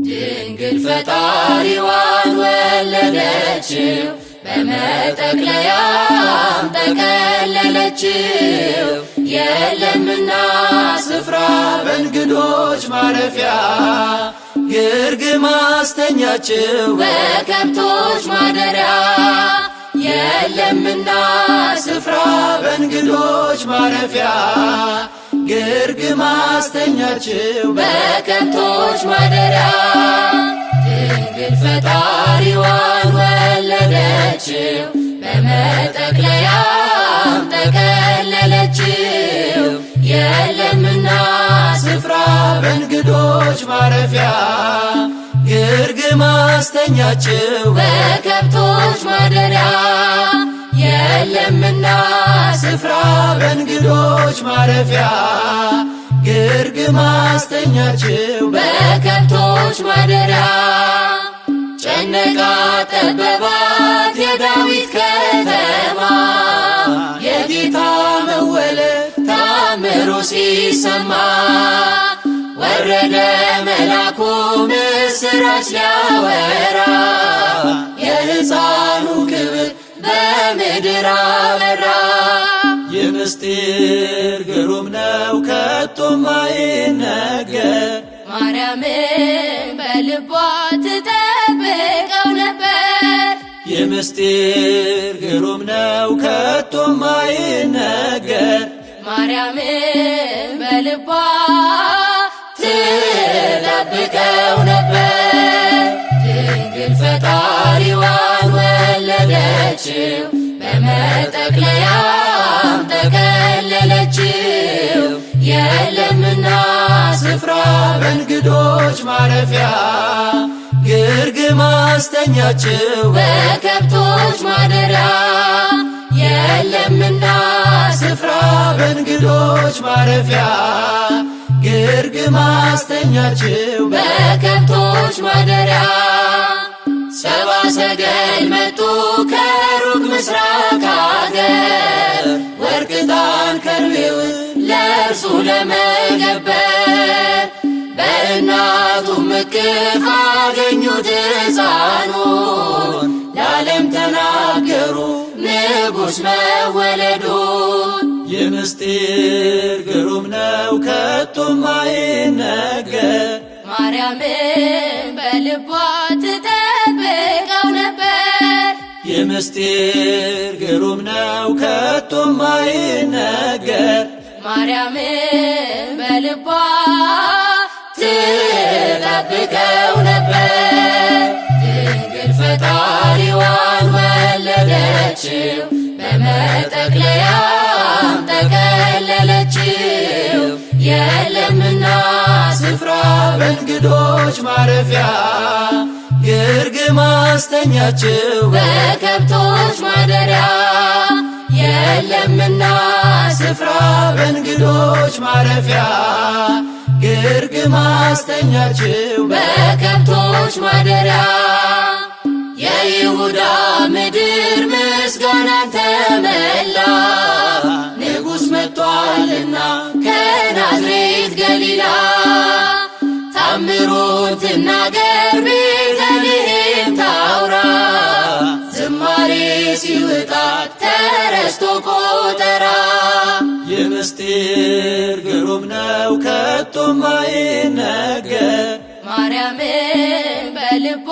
ድንግል ፈጣሪዋን ወለደችው በመጠቅለያም ጠቀለለችው። የለምና ስፍራ በእንግዶች ማረፊያ ግርግም አስተኛችው በከብቶች ማደሪያ። የለምና ስፍራ በእንግዶች ማረፊያ ግርግም አስተኛችው በከብቶች ማደሪያ። ድንግል ፈጣሪዋን ወለደችው በመጠቅለያም ጠቀለለችው። የለምና ስፍራ በእንግዶች ማረፊያ ግርግም አስተኛችው በከብቶች ማደሪያ። የለምና ስፍራ በእንግዶች ማረፊያ ግርግም አስተኛችው በከብቶች ማደሪያ። ጨነቃ ጠበባት የዳዊት ከተማ የጌታ መወለድ ታምሩ ሲሰማ። ወረደ መልአኩ ምስራች ሊያወራ የሕፃኑ ክብር በምድር አበራ። የምስጢር ግሩም ነው ከቶም አይነገር ማርያምን በልቧ ትጠብቀው ነበር። የምስጢር ግሩም ነው ከቶም አይነገር ማርያምን በልቧ ትጠብቀው ነበር። ድንግል ፈጣሪዋን ወለደችው በመጠቅለያም ጠቀለለችው። የለምና ስፍራ በእንግዶች ማረፊያ ግርግም አስተኛችው በከብቶች ማደሪያ። የለምና ስፍራ በእንግዶች ማረፊያ ግርግም አስተኛችው በከብቶች ማደሪያ። ሰባ ሰገል መጡ ከሩቅ ምስራቅ አገር ወርቅ ዕጣን ከርቤውን ለእርሱ ለመገበር። በእናቱም እቅፍ አገኙት ሕፃኑን ለዓለም ተናገሩ ንጉሥ መወለዱን። የምስጢር ግሩም ነው ከቶም አይነገር ማርያምን በልቧ ትጠብቀው ነበር። የምስጢር ግሩም ነው ከቶም አይነገር ማርያምን በልቧ ትጠብቀው ነበር። ድንግል ፈጣሪዋን ወለደችው በመጠቅለያም ጠቀለለችው። የለምና ስፍራ በእንግዶች ማረፊያ ግርግም አስተኛችው በከብቶች ማደሪያ። የለምና ስፍራ በእንግዶች ማረፊያ ግርግም አስተኛችው በከብቶች ማደሪያ። የይሁዳ ምድር ምስጋናን ተመላ ንጉሥ መጥቷልና ከናዝሬት ገሊላ። ታምሩን ትናገር ቤተልሔም ታውራ ዝማሬ ሲውጣት ተረስቶ ቆጠራ። የምስጢር ግሩም ነው ከቶም አይነገር ማርያምን በልቧ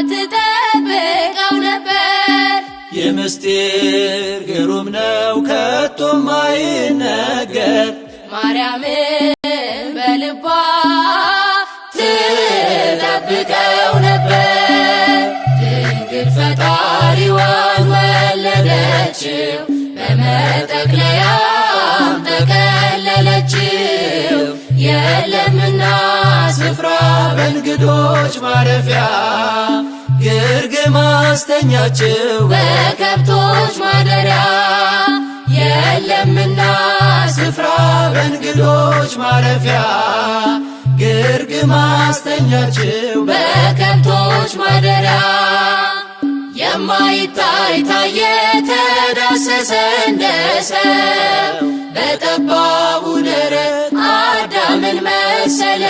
ትጠብቀው ነበር። የምስጢር ግሩም ነው ከቶም አይነገር ማርያምን በልቧ ትጠብቀው ነበር። ድንግል ፈጣሪዋን ወለደችው በመጠቅለያም ጠቀለለችው። የለምና ስፍራ በእንግዶች ማረፊያ ግርግም አስተኛችው በከብቶች ማደሪያ። የለምና ስፍራ በእንግዶች ማረፊያ ግርግም አስተኛችው በከብቶች ማደሪያ። የማይታይ ታየ ተዳሰሰ እንደ ሰው በጠባቡ ደረት አዳምን መሰለ።